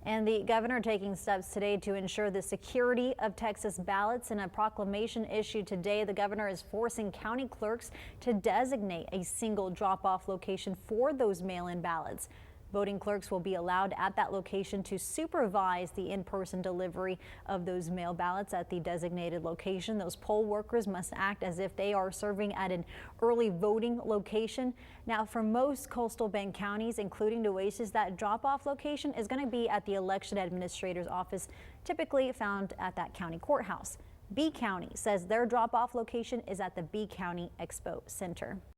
And the governor taking steps today to ensure the security of Texas ballots. In a proclamation issued today, the governor is forcing county clerks to designate a single drop-off location for those mail-in ballots. Voting clerks will be allowed at that location to supervise the in-person delivery of those mail ballots at the designated location. Those poll workers must act as if they are serving at an early voting location. Now, for most coastal Bend counties, including Nueces, that drop-off location is going to be at the election administrator's office, typically found at that county courthouse. B County says their drop-off location is at the B County Expo Center.